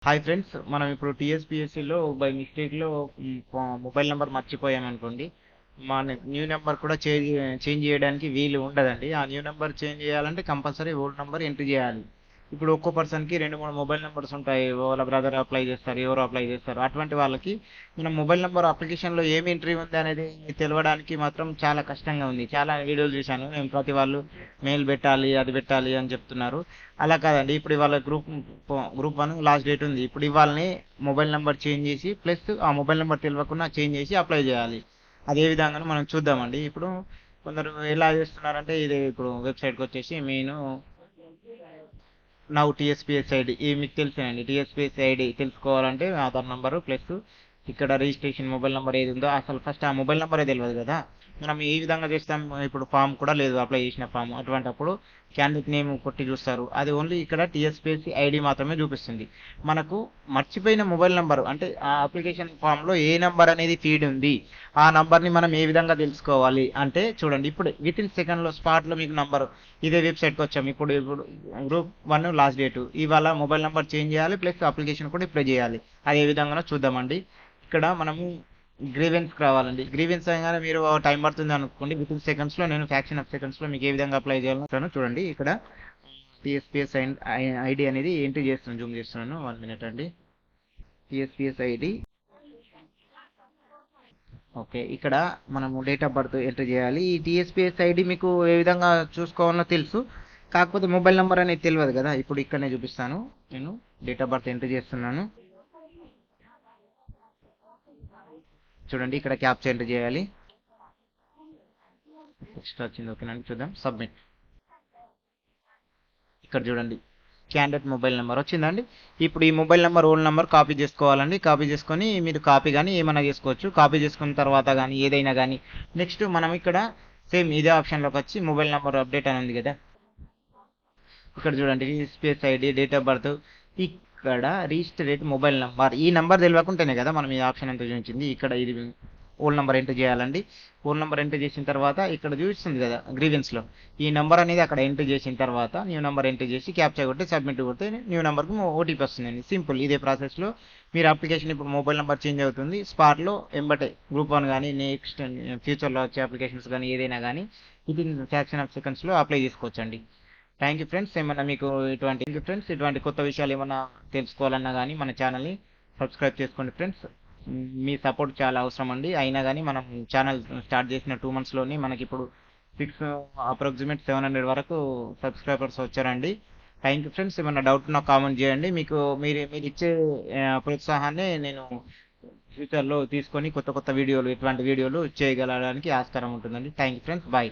Hi friends, మనం ఇప్పుడు టీఎస్పీఎస్సీలో by మిస్టేక్లో mobile number మర్చిపోయామనుకోండి. మన న్యూ నెంబర్ కూడా చేంజ్ చేయడానికి వీలు ఉండదండి. ఆ న్యూ నెంబర్ చేంజ్ చేయాలంటే కంపల్సరీ ఓల్డ్ నెంబర్ ఎంట్రీ చేయాలి. ఇప్పుడు ఒక్కో పర్సన్కి రెండు మూడు మొబైల్ నెంబర్స్ ఉంటాయి. వాళ్ళ బ్రదర్ అప్లై చేస్తారు, ఎవరు అప్లై చేస్తారు. అటువంటి వాళ్ళకి మన మొబైల్ నెంబర్ అప్లికేషన్లో ఏమి ఎంట్రీ ఉంది అనేది తెలవడానికి మాత్రం చాలా కష్టంగా ఉంది. చాలా వీడియోలు చూశాను నేను. ప్రతి వాళ్ళు మెయిల్ పెట్టాలి, అది పెట్టాలి అని చెప్తున్నారు. అలా కాదండి. ఇప్పుడు ఇవాళ గ్రూప్ 1 లాస్ట్ డేట్ ఉంది. ఇప్పుడు ఇవాళని మొబైల్ నెంబర్ చేంజ్ చేసి ప్లస్ ఆ మొబైల్ నెంబర్ తెలియకుండా చేంజ్ చేసి అప్లై చేయాలి. అదే విధంగా మనం చూద్దామండి. ఇప్పుడు కొందరు ఎలా చేస్తున్నారంటే, ఇది ఇప్పుడు వెబ్సైట్కి వచ్చేసి మెయిన్ నౌ టీఎస్పీఎస్ ఐడి ఇవి మీకు తెలిసేనండి. టీఎస్పీఎస్ ఐడి తెలుసుకోవాలంటే ఆధార్ నంబరు ప్లస్ ఇక్కడ రిజిస్ట్రేషన్ మొబైల్ నెంబర్ ఏది ఉందో, అసలు ఫస్ట్ ఆ మొబైల్ నెంబరే తెలియదు కదా. మనం ఏ విధంగా చేస్తాం? ఇప్పుడు ఫామ్ కూడా లేదు, అప్లై చేసిన ఫామ్. అటువంటప్పుడు క్యాండిడేట్ నేమ్ కొట్టి చూస్తారు. అది ఓన్లీ ఇక్కడ టీఎస్పీఎస్సీ ఐడి మాత్రమే చూపిస్తుంది. మనకు మర్చిపోయిన మొబైల్ నెంబర్ అంటే ఆ అప్లికేషన్ ఫామ్లో ఏ నెంబర్ అనేది ఫీడ్ ఉంది, ఆ నంబర్ని మనం ఏ విధంగా తెలుసుకోవాలి అంటే చూడండి. ఇప్పుడు విత్ ఇన్ సెకండ్లో స్పాట్లో మీకు నంబర్ ఇదే వెబ్సైట్కి వచ్చాం. ఇప్పుడు గ్రూప్ 1 లాస్ట్ డేట్. ఇవాళ మొబైల్ నెంబర్ చేంజ్ చేయాలి ప్లస్ అప్లికేషన్ కూడా అప్లై చేయాలి. అదే విధంగా చూద్దామండి. ఇక్కడ మనము గ్రీవెన్స్ రావాలండి. గ్రీవెన్స్ అనగానే మీరు టైం పడుతుంది అనుకోండి. విత్ ఇన్ సెకండ్స్లో, నేను ఫ్యాక్షన్ ఆఫ్ సెకండ్స్లో మీకు ఏ విధంగా అప్లై చేయాలో చూడండి. ఇక్కడ టీఎస్పీఎస్ ఐడి అనేది ఎంట్రీ చేస్తున్నాను, జూమ్ చేస్తున్నాను. 1 మినిట్ అండి. TSPS ID. ఓకే, ఇక్కడ మనము డేట్ ఆఫ్ బర్త్ ఎంటర్ చేయాలి. ఈ టీఎస్పీఎస్ ఐడి మీకు ఏ విధంగా చూసుకోవాలో తెలుసు, కాకపోతే మొబైల్ నెంబర్ అనేది తెలియదు కదా. ఇప్పుడు ఇక్కడనే చూపిస్తాను. నేను డేట్ ఆఫ్ బర్త్ ఎంటర్ చేస్తున్నాను. చూడండి, ఇక్కడ క్యాప్చా ఎంటర్ చేయాలి. నెక్స్ట్ వచ్చింది. ఓకేనండి, చూద్దాం. సబ్మిట్. ఇక్కడ చూడండి, క్యాండిడేట్ మొబైల్ నెంబర్ వచ్చిందండి. ఇప్పుడు ఈ mobile number old number copy చేసుకోవాలండి. కాపీ చేసుకొని మీరు కాపీ కానీ ఏమైనా చేసుకోవచ్చు. కాపీ చేసుకున్న తర్వాత కానీ ఏదైనా కానీ నెక్స్ట్ మనం ఇక్కడ సేమ్ ఇదే ఆప్షన్లోకి వచ్చి మొబైల్ నెంబర్ అప్డేట్ అని ఉంది కదా. ఇక్కడ చూడండి, space ID, date of birth, ఇక్కడ రిజిస్టరేట్ మొబైల్ నెంబర్. ఈ నెంబర్ తెలియకుంటేనే కదా మనం ఈ ఆప్షన్ ఎంత చూపించింది. ఇక్కడ ఇది ఓల్డ్ నెంబర్ ఎంటర్ చేయాలండి. ఓల్డ్ నెంబర్ ఎంటర్ చేసిన తర్వాత ఇక్కడ చూపిస్తుంది కదా గ్రీవెన్స్లో, ఈ నెంబర్ అనేది అక్కడ ఎంటర్ చేసిన తర్వాత న్యూ నెంబర్ ఎంటర్ చేసి క్యాప్చా కొట్టి సబ్మిట్ కొడితే న్యూ నెంబర్కి ఓటీపీ వస్తుందండి. సింపుల్. ఇదే ప్రాసెస్లో మీరు అప్లికేషన్ ఇప్పుడు మొబైల్ నెంబర్ చేంజ్ అవుతుంది స్పాట్లో ఎంబటే. గ్రూప్ 1 కానీ నెక్స్ట్ ఫ్యూచర్లో వచ్చే అప్లికేషన్స్ కానీ ఏదైనా కానీ ఇది ఫ్యాక్షన్ ఆఫ్ సెకండ్స్లో అప్లై చేసుకోవచ్చండి. Thank you friends. ఏమన్నా మీకు ఇటువంటి కొత్త విషయాలు ఏమన్నా తెలుసుకోవాలన్నా కానీ మన ఛానల్ని సబ్స్క్రైబ్ చేసుకోండి ఫ్రెండ్స్. మీ సపోర్ట్ చాలా అవసరం అండి. అయినా కానీ మనం ఛానల్ స్టార్ట్ చేసిన 2 monthsలోని మనకి ఇప్పుడు అప్రాక్సిమేట్ 700 వరకు సబ్స్క్రైబర్స్ వచ్చారండి. Thank you friends. ఏమన్నా డౌట్ ఉన్నా కామెంట్ చేయండి. మీరు ఇచ్చే ప్రోత్సాహాన్ని నేను ఫ్యూచర్లో తీసుకొని కొత్త కొత్త వీడియోలు, ఇటువంటి వీడియోలు చేయగలడానికి ఆస్కారం ఉంటుందండి. Thank you friends. బాయ్.